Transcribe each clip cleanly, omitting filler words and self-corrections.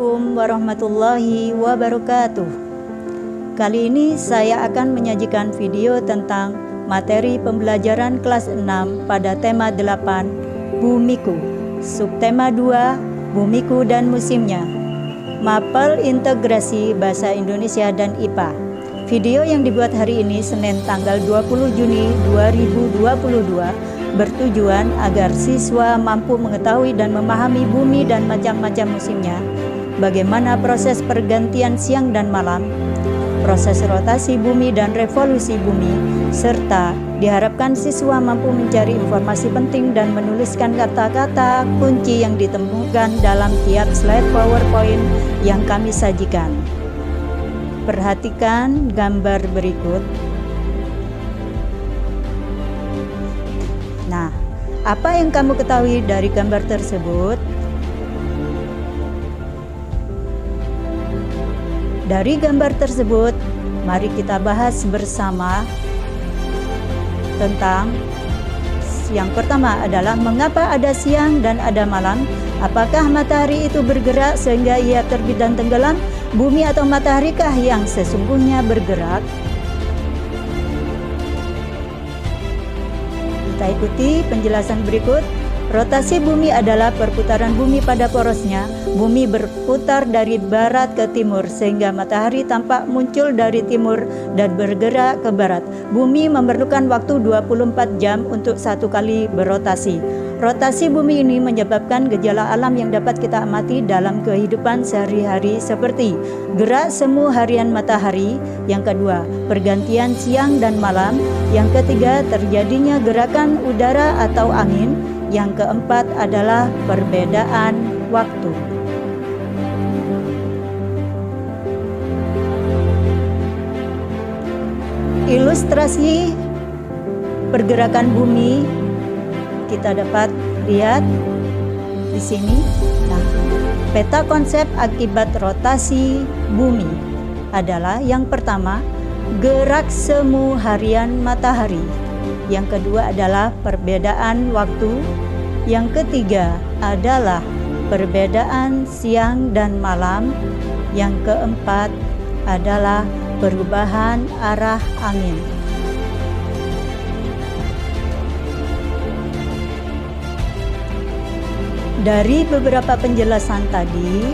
Assalamualaikum warahmatullahi wabarakatuh. Kali ini saya akan menyajikan video tentang materi pembelajaran kelas 6 pada tema 8 Bumiku, subtema 2 Bumiku dan musimnya, Mapel Integrasi Bahasa Indonesia dan IPA. Video yang dibuat hari ini Senin tanggal 20 Juni 2022 bertujuan agar siswa mampu mengetahui dan memahami bumi dan macam-macam musimnya, bagaimana proses pergantian siang dan malam, proses rotasi bumi dan revolusi bumi, serta diharapkan siswa mampu mencari informasi penting dan menuliskan kata-kata kunci yang ditemukan dalam tiap slide PowerPoint yang kami sajikan. Perhatikan gambar berikut. Nah, apa yang kamu ketahui dari gambar tersebut? Dari gambar tersebut, mari kita bahas bersama tentang yang pertama adalah mengapa ada siang dan ada malam? Apakah matahari itu bergerak sehingga ia terbit dan tenggelam? Bumi atau mataharikah yang sesungguhnya bergerak? Kita ikuti penjelasan berikut. Rotasi bumi adalah perputaran bumi pada porosnya. Bumi berputar dari barat ke timur sehingga matahari tampak muncul dari timur dan bergerak ke barat. Bumi memerlukan waktu 24 jam untuk satu kali berotasi. Rotasi bumi ini menyebabkan gejala alam yang dapat kita amati dalam kehidupan sehari-hari seperti gerak semu harian matahari, yang kedua pergantian siang dan malam, yang ketiga terjadinya gerakan udara atau angin, yang keempat adalah perbedaan waktu. Ilustrasi pergerakan bumi kita dapat lihat di sini. Nah, peta konsep akibat rotasi bumi adalah yang pertama, gerak semu harian matahari. Yang kedua adalah perbedaan waktu. Yang ketiga adalah perbedaan siang dan malam. Yang keempat adalah perubahan arah angin. Dari beberapa penjelasan tadi,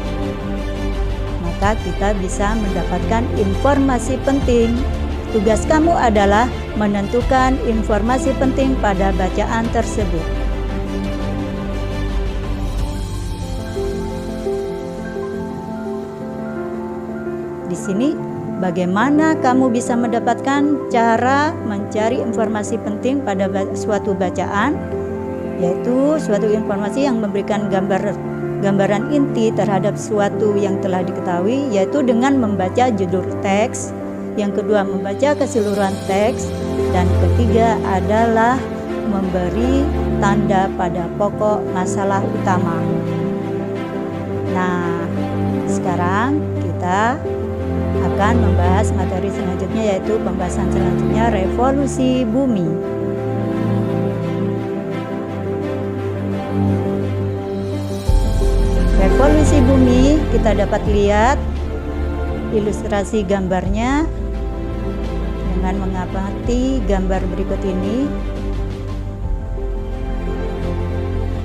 maka kita bisa mendapatkan informasi penting. Tugas kamu adalah menentukan informasi penting pada bacaan tersebut. Di sini, bagaimana kamu bisa mendapatkan cara mencari informasi penting pada suatu bacaan, yaitu suatu informasi yang memberikan gambaran inti terhadap suatu yang telah diketahui, yaitu dengan membaca judul teks, yang kedua membaca keseluruhan teks, dan ketiga adalah memberi tanda pada pokok masalah utama. Nah, sekarang kita akan membahas materi selanjutnya, yaitu pembahasan selanjutnya revolusi bumi. Revolusi bumi kita dapat lihat ilustrasi gambarnya dengan mengamati gambar berikut ini.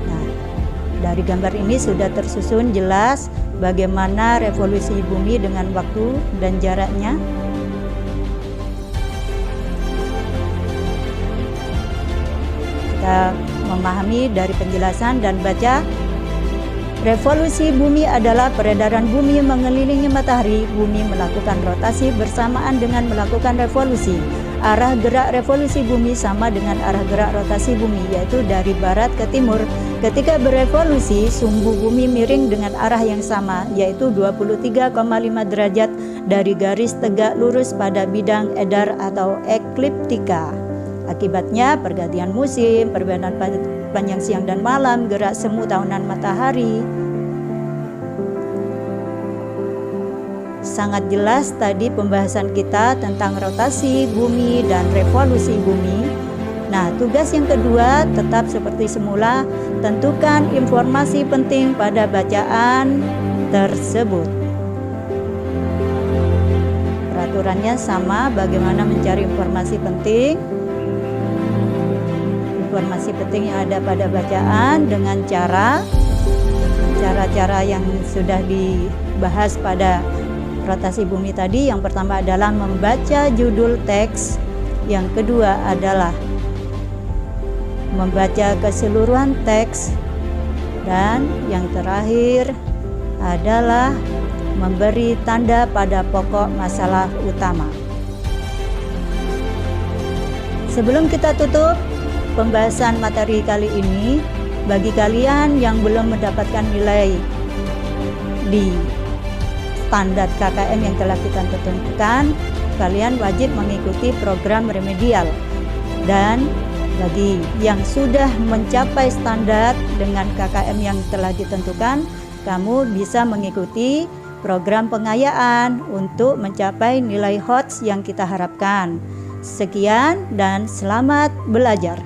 Nah, dari gambar ini sudah tersusun jelas bagaimana revolusi bumi dengan waktu dan jaraknya. Kita memahami dari penjelasan dan baca. Revolusi bumi adalah peredaran bumi mengelilingi matahari. Bumi melakukan rotasi bersamaan dengan melakukan revolusi. Arah gerak revolusi bumi sama dengan arah gerak rotasi bumi, yaitu dari barat ke timur. Ketika berevolusi, sumbu bumi miring dengan arah yang sama, yaitu 23,5 derajat dari garis tegak lurus pada bidang edar atau ekliptika. Akibatnya pergantian musim, perbedaan panjang siang dan malam, gerak semu tahunan matahari. Sangat jelas tadi pembahasan kita tentang rotasi bumi dan revolusi bumi. Nah, tugas yang kedua tetap seperti semula, tentukan informasi penting pada bacaan tersebut. Peraturannya sama, bagaimana mencari informasi penting. Informasi penting yang ada pada bacaan dengan cara-cara yang sudah dibahas pada rotasi bumi tadi. Yang pertama adalah membaca judul teks, yang kedua adalah membaca keseluruhan teks, dan yang terakhir adalah memberi tanda pada pokok masalah utama. Sebelum kita tutup pembahasan materi kali ini, bagi kalian yang belum mendapatkan nilai di standar KKM yang telah kita tentukan, kalian wajib mengikuti program remedial. Dan bagi yang sudah mencapai standar dengan KKM yang telah ditentukan, kamu bisa mengikuti program pengayaan untuk mencapai nilai HOTS yang kita harapkan. Sekian dan selamat belajar.